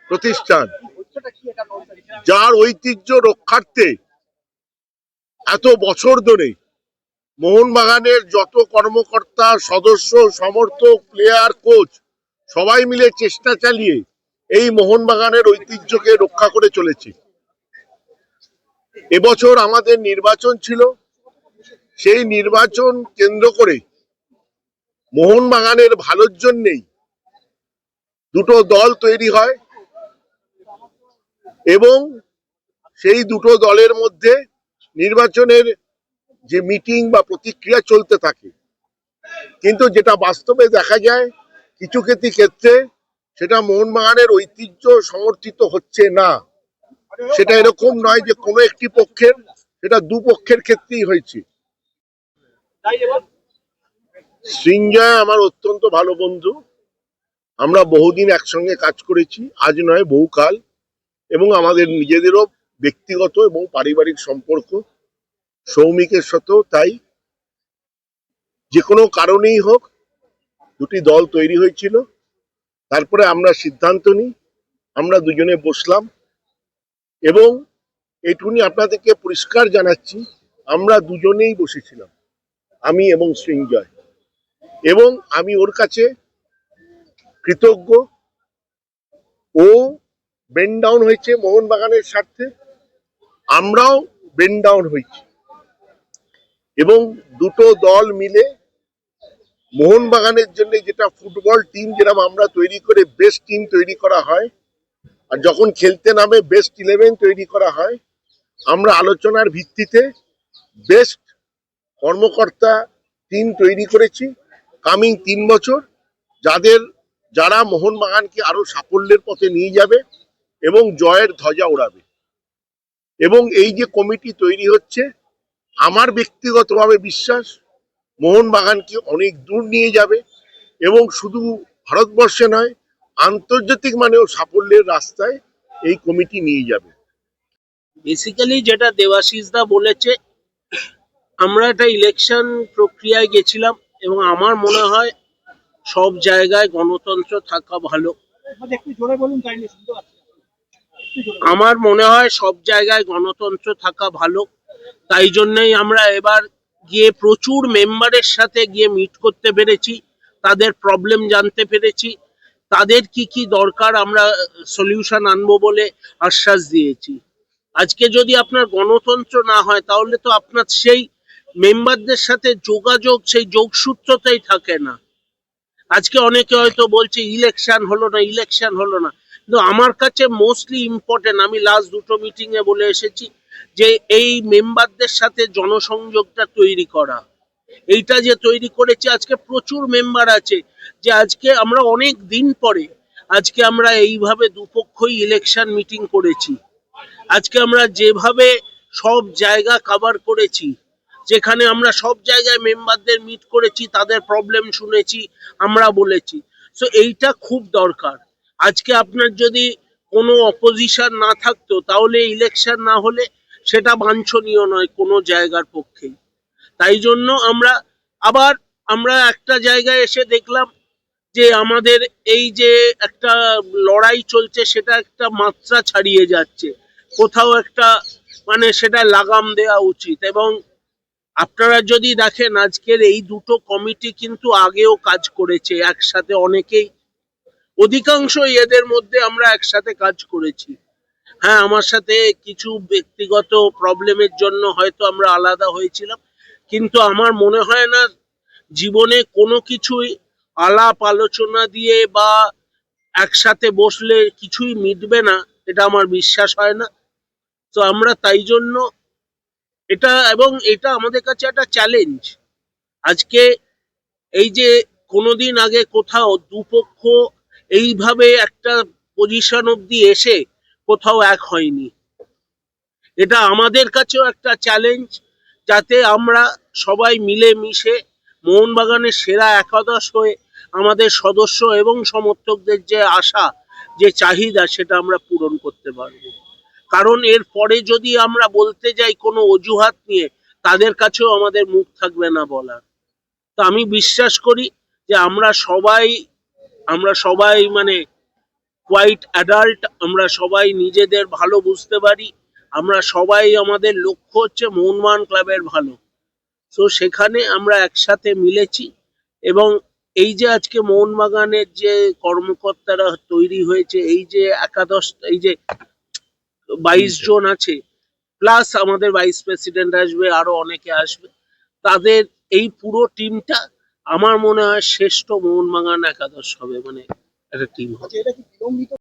প্রতিষ্ঠান, যার ঐতিহ্য রক্ষার্থে এত বছর ধরে মোহনবাগানের যত কর্মকর্তা, সদস্য, সমর্থক, প্লেয়ার, কোচ সবাই মিলে চেষ্টা চালিয়ে এই মোহনবাগানের ঐতিহ্যকে রক্ষা করে চলেছে। এবছর আমাদের নির্বাচন ছিল, সেই নির্বাচন কেন্দ্র করে মোহনবাগানের ভালোর জন্যেই দুটো দল তৈরি হয় এবং সেই দুটো দলের মধ্যে নির্বাচনের যে মিটিং বা প্রতিক্রিয়া চলতে থাকে। কিন্তু যেটা বাস্তবে দেখা যায় কিছু ক্ষেত্রে সেটা মোহনবাগানের ঐতিহ্য সমর্থিত হচ্ছে না। সেটা এরকম নয় যে কোনো একটি পক্ষের, সেটা দুপক্ষের ক্ষেত্রেই হয়েছে। সৃঞ্জয় আমার অত্যন্ত ভালো বন্ধু, আমরা বহুদিন একসঙ্গে কাজ করেছি, আজ নয় বহুকাল, এবং আমাদের নিজেদেরও ব্যক্তিগত এবং পারিবারিক সম্পর্ক সৌমিকের সাথেও তাই। যে কোনো কারণেই হোক দুটি দল তৈরি হয়েছিল, তারপরে আমরা সিদ্ধান্ত নিই, আমরা দুজনে বসলাম এবং এটুকুনি আপনাদেরকে পরিষ্কার জানাচ্ছি, আমরা দুজনেই বসেছিলাম, আমি এবং সৃঞ্জয়, এবং আমি ওর কাছে কৃতজ্ঞ। ও বেন্ড ডাউন হয়েছে মোহনবাগানের স্বার্থে, আমরাও বেন্ড ডাউন হয়েছি, এবং দুটো দল মিলে মোহনবাগানের জন্য যেটা ফুটবল টিম যেরকম আমরা তৈরি করে বেস্ট টিম তৈরি করা হয়, আর যখন খেলতে নামে বেস্ট 11 তৈরি করা হয়, আমরা আলোচনার ভিত্তিতে বেস্ট কর্মকর্তা টিম তৈরি করেছি কামিং 3 বছর, যারা মোহনবাগানকে আরো সাফল্যের পথে নিয়ে যাবে এবং জয়ের ধ্বজা ওড়াবে। এবং এই যে কমিটি তৈরি হচ্ছে, আমার ব্যক্তিগতভাবে বিশ্বাস মোহনবাগানকে অনেক দূর নিয়ে যাবে এবং শুধু ভারতবর্ষে নয়, আন্তর্জাতিক মানেও সাফল্যের রাস্তায় এই কমিটি নিয়ে যাবে। বেসিক্যালি যেটা দেবাশিস দা বলেছে, আমরা একটা ইলেকশন প্রক্রিয়ায় গেছিলাম এবং আমার মনে হয় সব জায়গায় গণতন্ত্র থাকা ভালো। আমার মনে হয় সব জায়গায় গণতন্ত্র থাকা ভালো, তাই জন্যই আমরা এবার গিয়ে প্রচুর মেম্বারের সাথে গিয়ে মিট করতে পেরেছি, তাদের প্রবলেম জানতে পেরেছি, তাদের কি কি দরকার আমরা সলিউশন আনবো বলে আশ্বাস দিয়েছি। আজকে যদি আপনার গণতন্ত্র না হয় তাহলে তো আপনার সেই মেম্বারদের সাথে যোগাযোগ, সেই যোগসূত্রটাই থাকে না। আজকে অনেকে হয়তো বলছে ইলেকশন হলো না, কিন্তু আমার কাছে মোস্টলি ইম্পর্টেন্ট, আমি লাস্ট দুটো মিটিং এ বলে এসেছি যে এই মেম্বারদের সাথে জনসংযোগটা তৈরি করা। এইটা যে তৈরি করেছে, আজকে প্রচুর মেম্বার আছে যে আজকে আমরা অনেক দিন পরে আজকে আমরা এইভাবে দুপক্ষই ইলেকশন মিটিং করেছি। আজকে আমরা যেভাবে সব জায়গা কভার করেছি, যেখানে আমরা সব জায়গায় মেম্বারদের মিট করেছি, তাদের প্রবলেম শুনেছি, আমরা বলেছি। সো এইটা খুব দরকার। আজকে আপনার যদি কোনো অপোজিশন না থাকতো তাহলে ইলেকশন না হলে সেটা বাঞ্ছনীয় নয় কোনো জায়গার পক্ষেই। তাই জন্য আমরা একটা জায়গায় এসে দেখলাম যে আমাদের এই যে একটা লড়াই চলছে সেটা একটা মাত্রা ছাড়িয়ে যাচ্ছে, কোথাও একটা মানে সেটা লাগাম দেওয়া উচিত। এবং আপনারা যদি দেখেন আজকের এই দুটো কমিটি কিন্তু আগেও কাজ করেছে একসাথে, অনেকেই, অধিকাংশ এদের মধ্যে আমরা একসাথে কাজ করেছি। হ্যাঁ, আমার সাথে কিছু ব্যক্তিগত প্রবলেমের জন্য হয়তো আমরা আলাদা হয়েছিলাম, কিন্তু আমার মনে হয় না জীবনে কোনো কিছুই আলাপ আলোচনা দিয়ে বা একসাথে বসলে কিছুই মিটবে না, এটা আমার বিশ্বাস হয় না। তো আমরা তাই জন্য এটা আমাদের কাছে একটা চ্যালেঞ্জ। আজকে এই যে কোনোদিন আগে কোথাও দুপক্ষ এইভাবে একটা পজিশন অব্দি এসে কোথাও এক হয়নি। এটা আমাদের কাছেও একটা চ্যালেঞ্জ, যাতে আমরা সবাই মিলে মিশে মোহনবাগানের সেরা একাদশ হয়ে আমাদের সদস্য এবং সমর্থকদের যে আশা, যে চাহিদা, সেটা আমরা পূরণ করতে পারবো। কারণ এর পরে যদি আমরা বলতে যাই কোনো অজুহাত নিয়ে, তাদের কাছেও আমাদের মুখ থাকবে না বলার। তো আমি বিশ্বাস করি যে আমরা সবাই মানে কোয়াইট অ্যাডাল্ট, আমরা সবাই নিজেদের ভালো বুঝতে পারি, আমরা সবাই আমাদের লক্ষ্য হচ্ছে মোহনবাগান ক্লাবের ভালো। তো সেখানে আমরা একসাথে মিলেছি এবং এই যে আজকে মোহনবাগানের যে কর্মকর্তারা তৈরি হয়েছে, এই যে একাদশ, এই যে 22 জন আছে, প্লাস আমাদের ভাইস প্রেসিডেন্ট আসবে, আরো অনেকে আসবে, তাদের এই পুরো টিমটা আমার মনে হয় শ্রেষ্ঠ মোহনবাগান একাদশ হবে, মানে একটা টিম হবে।